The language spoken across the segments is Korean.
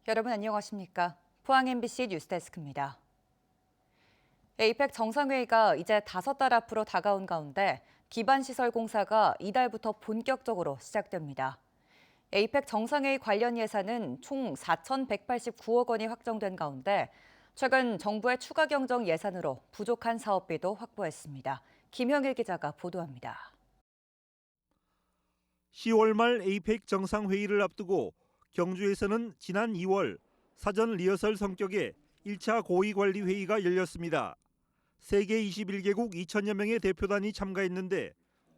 여러분 안녕하십니까? 포항 MBC 뉴스데스크입니다. 에이펙 정상회의가 이제 5달 앞으로 다가온 가운데 기반시설 공사가 이달부터 본격적으로 시작됩니다. 에이펙 정상회의 관련 예산은 총 4,189억 원이 확정된 가운데 최근 정부의 추가 경정 예산으로 부족한 사업비도 확보했습니다. 김형일 기자가 보도합니다. 10월 말 에이펙 정상회의를 앞두고 경주에서는 지난 2월 사전 리허설 성격의 1차 고위관리 회의가 열렸습니다. 세계 21개국 2천여 명의 대표단이 참가했는데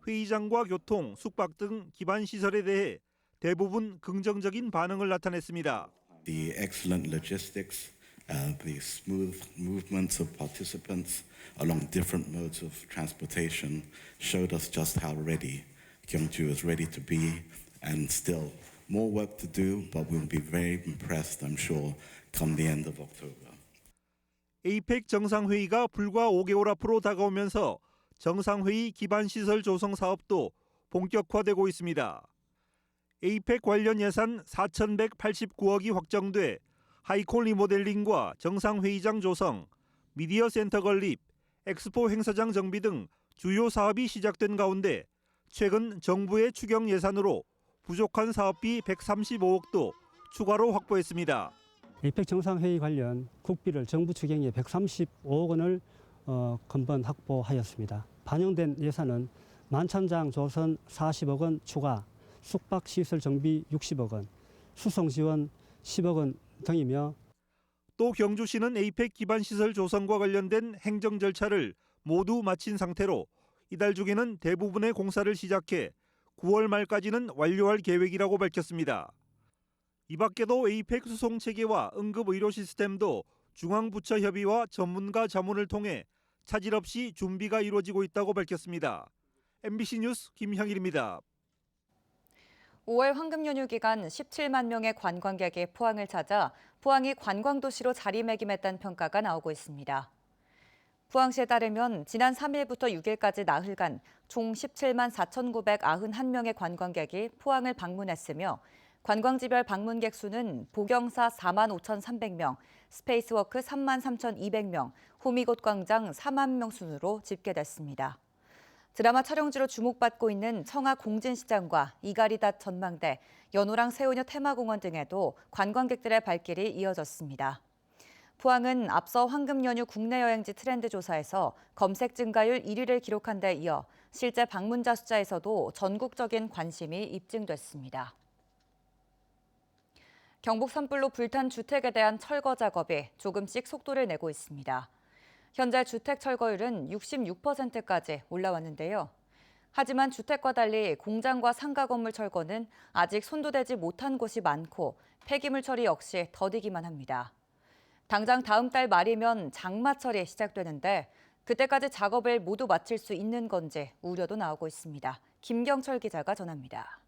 회의장과 교통, 숙박 등 기반 시설에 대해 대부분 긍정적인 반응을 나타냈습니다. The excellent logistics, the smooth movements of participants along different modes of transportation showed us just how ready Gyeongju is ready to be, and still more work to do, but we'll be very impressed, I'm sure, come the end of October. 에이펙 정상회의가 불과 5개월 앞으로 다가오면서 정상회의 기반시설 조성 사업도 본격화되고 있습니다. 에이펙 관련 예산 4,189억이 확정돼 하이콜 리모델링과 정상회의장 조성, 미디어 센터 건립, 엑스포 행사장 정비 등 주요 사업이 시작된 가운데 최근 정부의 추경 예산으로 부족한 사업비 135억도 추가로 확보했습니다. 에이펙 정상회의 관련 국비를 정부 추경에 135억 원을 근본 확보하였습니다. 반영된 예산은 만찬장 조선 40억 원 추가, 숙박시설 정비 60억 원, 수송 지원 10억 원 등이며 또 경주시는 에이펙 기반시설 조성과 관련된 행정 절차를 모두 마친 상태로 이달 중에는 대부분의 공사를 시작해 9월 말까지는 완료할 계획이라고 밝혔습니다. 이 밖에도 에이펙 수송 체계와 응급 의료 시스템도 중앙부처 협의와 전문가 자문을 통해 차질 없이 준비가 이루어지고 있다고 밝혔습니다. MBC 뉴스 김형일입니다. 5월 황금 연휴 기간 17만 명의 관광객이 포항을 찾아 포항이 관광도시로 자리매김했다는 평가가 나오고 있습니다. 포항시에 따르면 지난 3일부터 6일까지 나흘간 총 17만 4,991명의 관광객이 포항을 방문했으며 관광지별 방문객 수는 보경사 4만 5,300명, 스페이스워크 3만 3,200명, 호미곶 광장 4만 명 순으로 집계됐습니다. 드라마 촬영지로 주목받고 있는 청하 공진시장과 이가리닷 전망대, 연호랑 새우녀 테마공원 등에도 관광객들의 발길이 이어졌습니다. 포항은 앞서 황금 연휴 국내 여행지 트렌드 조사에서 검색 증가율 1위를 기록한 데 이어 실제 방문자 숫자에서도 전국적인 관심이 입증됐습니다. 경북 산불로 불탄 주택에 대한 철거 작업이 조금씩 속도를 내고 있습니다. 현재 주택 철거율은 66%까지 올라왔는데요. 하지만 주택과 달리 공장과 상가 건물 철거는 아직 손도대지 못한 곳이 많고 폐기물 처리 역시 더디기만 합니다. 당장 다음 달 말이면 장마철이 시작되는데 그때까지 작업을 모두 마칠 수 있는 건지 우려도 나오고 있습니다. 김경철 기자가 전합니다.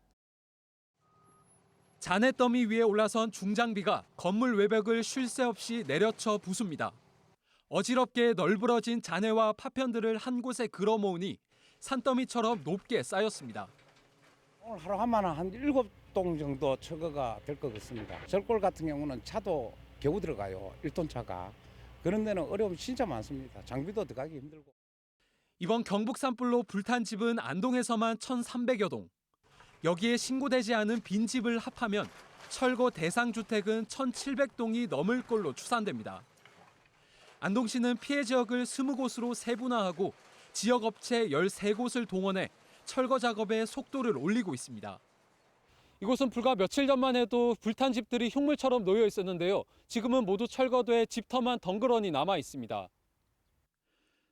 잔해더미 위에 올라선 중장비가 건물 외벽을 쉴 새 없이 내려쳐 부숩니다. 어지럽게 널브러진 잔해와 파편들을 한 곳에 걸어모으니 산더미처럼 높게 쌓였습니다. 오늘 하루 하면 한 7동 정도 철거가 될 것 같습니다. 절골 같은 경우는 차도 겨우 들어가요. 1톤 차가. 그런 데는 어려움이 진짜 많습니다. 장비도 들어가기 힘들고. 이번 경북 산불로 불탄 집은 안동에서만 1,300여 동. 여기에 신고되지 않은 빈집을 합하면 철거 대상 주택은 1,700동이 넘을 걸로 추산됩니다. 안동시는 피해 지역을 20곳으로 세분화하고 지역 업체 13곳을 동원해 철거 작업의 속도를 올리고 있습니다. 이곳은 불과 며칠 전만 해도 불탄 집들이 흉물처럼 놓여 있었는데요. 지금은 모두 철거돼 집터만 덩그러니 남아 있습니다.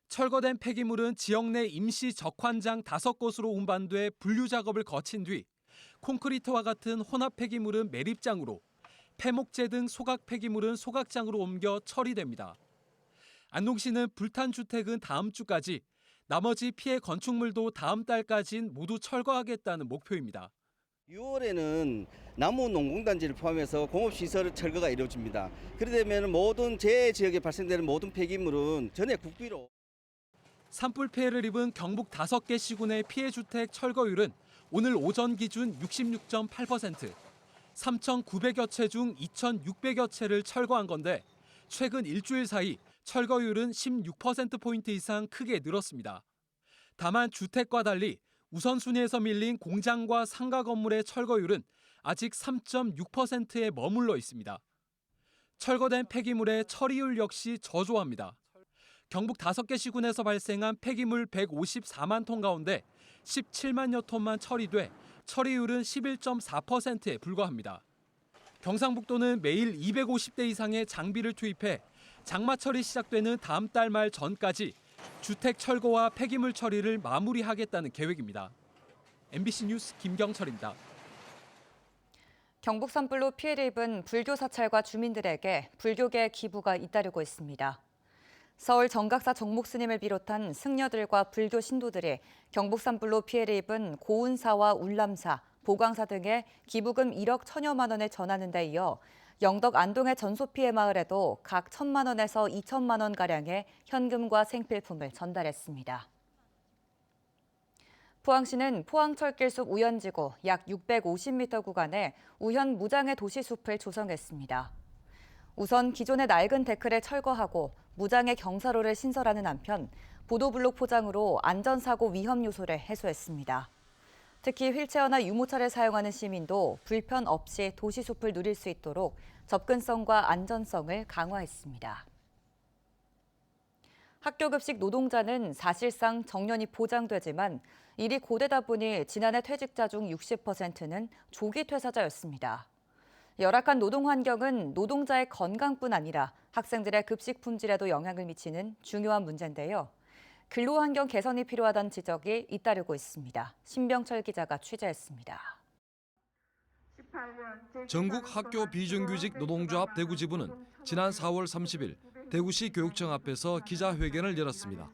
철거된 폐기물은 지역 내 임시 적환장 5곳으로 운반돼 분류 작업을 거친 뒤 콘크리트와 같은 혼합 폐기물은 매립장으로, 폐목재 등 소각 폐기물은 소각장으로 옮겨 처리됩니다. 안동시는 불탄 주택은 다음 주까지, 나머지 피해 건축물도 다음 달까지는 모두 철거하겠다는 목표입니다. 6월에는 나무 농공단지를 포함해서 공업시설 철거가 이루어집니다. 그렇게 되면 모든 제 지역에 발생되는 모든 폐기물은 전액 국비로. 산불 피해를 입은 경북 5개 시군의 피해 주택 철거율은 오늘 오전 기준 66.8%, 3,900여 채 중 2,600여 채를 철거한 건데 최근 일주일 사이 철거율은 16%포인트 이상 크게 늘었습니다. 다만 주택과 달리 우선순위에서 밀린 공장과 상가 건물의 철거율은 아직 3.6%에 머물러 있습니다. 철거된 폐기물의 처리율 역시 저조합니다. 경북 5개 시군에서 발생한 폐기물 154만 톤 가운데 17만여 톤만 처리돼 처리율은 11.4%에 불과합니다. 경상북도는 매일 250대 이상의 장비를 투입해 장마철이 시작되는 다음 달 말 전까지 주택 철거와 폐기물 처리를 마무리하겠다는 계획입니다. MBC 뉴스 김경철입니다. 경북 산불로 피해를 입은 불교 사찰과 주민들에게 불교계 기부가 잇따르고 있습니다. 서울 정각사 정목스님을 비롯한 승려들과 불교 신도들이 경북 산불로 피해를 입은 고운사와 울람사, 보광사 등에 기부금 1억 1천여만 원을 전하는 데 이어 영덕 안동의 전소 피해 마을에도 각 1천만 원에서 2천만 원가량의 현금과 생필품을 전달했습니다. 포항시는 포항철길숲 우현지구 약 650m 구간에 우현 무장의 도시숲을 조성했습니다. 우선 기존의 낡은 데크를 철거하고 무장의 경사로를 신설하는 한편 보도블록 포장으로 안전사고 위험 요소를 해소했습니다. 특히 휠체어나 유모차를 사용하는 시민도 불편 없이 도시숲을 누릴 수 있도록 접근성과 안전성을 강화했습니다. 학교급식 노동자는 사실상 정년이 보장되지만 일이 고되다 보니 지난해 퇴직자 중 60%는 조기 퇴사자였습니다. 열악한 노동 환경은 노동자의 건강뿐 아니라 학생들의 급식 품질에도 영향을 미치는 중요한 문제인데요. 근로환경 개선이 필요하다는 지적이 잇따르고 있습니다. 신병철 기자가 취재했습니다. 전국 학교 비정규직 노동조합 대구지부는 지난 4월 30일 대구시 교육청 앞에서 기자회견을 열었습니다.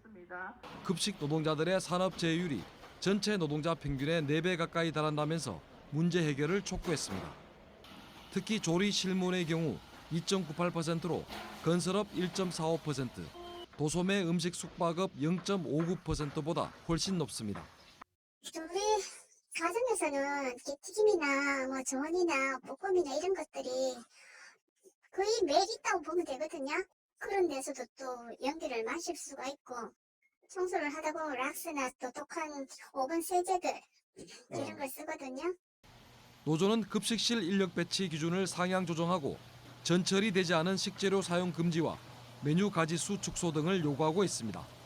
급식 노동자들의 산업 재율이 전체 노동자 평균의 4배 가까이 달한다면서 문제 해결을 촉구했습니다. 특히 조리 실문의 경우 2.98%로 건설업 1.45%, 도소매 음식 숙박업 0.59%보다 훨씬 높습니다. 우리 가정에서는 튀김이나 뭐 전이나 볶음이나 이런 것들이 거의 매일 있다고 보면 되거든요. 그런 데서도 또 연기를 마실 수가 있고 청소를 하다 보면 락스나 또 독한 오븐 세제들 이런 걸 쓰거든요. 노조는 급식실 인력 배치 기준을 상향 조정하고 전철이 되지 않은 식재료 사용 금지와 메뉴 가지수 축소 등을 요구하고 있습니다.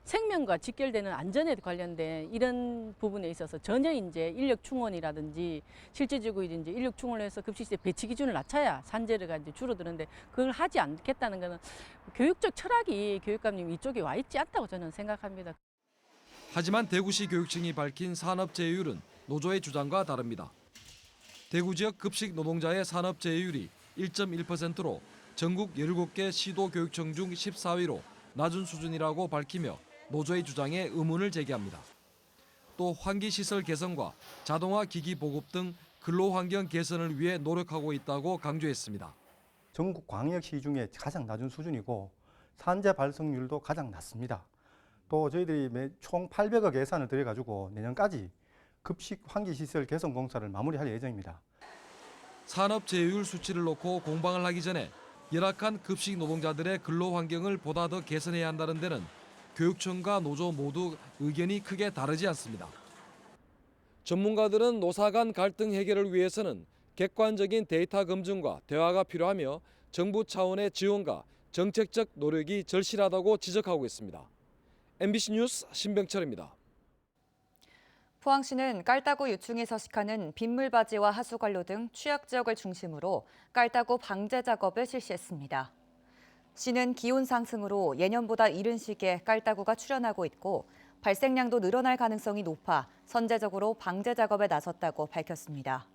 생명과 직결되는 안전에 관련된 이런 부분에 있어서 전혀 이제 인력 충원이라든지 실질적으로 이제 인력 충원을 해서 급식실 배치 기준을 낮춰야 산재가 이제 줄어드는데 그걸 하지 않겠다는 것은 교육적 철학이 교육감님 이쪽에 와 있지 않다고 저는 생각합니다. 하지만 대구시 교육청이 밝힌 산업 재율은 노조의 주장과 다릅니다. 대구 지역 급식 노동자의 산업 재율이 1.1%로 전국 17개 시도 교육청 중 14위로 낮은 수준이라고 밝히며 노조의 주장에 의문을 제기합니다. 또 환기시설 개선과 자동화 기기 보급 등 근로환경 개선을 위해 노력하고 있다고 강조했습니다. 전국 광역시 중에 가장 낮은 수준이고 산재 발생률도 가장 낮습니다. 또 저희들이 총 800억 예산을 들여가지고 내년까지 급식 환기시설 개선 공사를 마무리할 예정입니다. 산업 제휴율 수치를 놓고 공방을 하기 전에 열악한 급식 노동자들의 근로 환경을 보다 더 개선해야 한다는 데는 교육청과 노조 모두 의견이 크게 다르지 않습니다. 전문가들은 노사 간 갈등 해결을 위해서는 객관적인 데이터 검증과 대화가 필요하며 정부 차원의 지원과 정책적 노력이 절실하다고 지적하고 있습니다. MBC 뉴스 신병철입니다. 포항시는 깔따구 유충이 서식하는 빗물바지와 하수관로 등 취약 지역을 중심으로 깔따구 방제 작업을 실시했습니다. 시는 기온 상승으로 예년보다 이른 시기에 깔따구가 출현하고 있고 발생량도 늘어날 가능성이 높아 선제적으로 방제 작업에 나섰다고 밝혔습니다.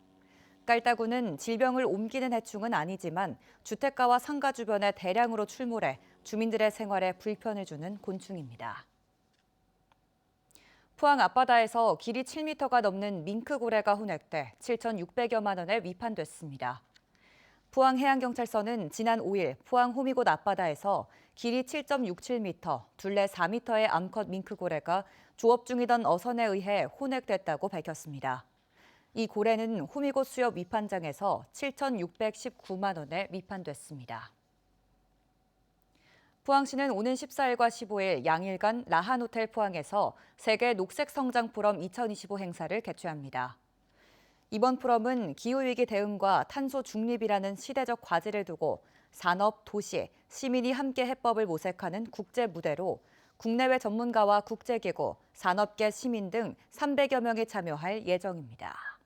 깔따구는 질병을 옮기는 해충은 아니지만 주택가와 상가 주변에 대량으로 출몰해 주민들의 생활에 불편을 주는 곤충입니다. 포항 앞바다에서 길이 7m가 넘는 밍크고래가 혼액돼 7,600여만 원에 위판됐습니다. 포항해양경찰서는 지난 5일 포항 호미곶 앞바다에서 길이 7.67m, 둘레 4m의 암컷 밍크고래가 조업 중이던 어선에 의해 혼액됐다고 밝혔습니다. 이 고래는 호미곶 수협 위판장에서 7,619만 원에 위판됐습니다. 포항시는 오는 14일과 15일 양일간 라한호텔 포항에서 세계 녹색성장 포럼 2025 행사를 개최합니다. 이번 포럼은 기후위기 대응과 탄소 중립이라는 시대적 과제를 두고 산업, 도시, 시민이 함께 해법을 모색하는 국제 무대로 국내외 전문가와 국제기구, 산업계, 시민 등 300여 명이 참여할 예정입니다.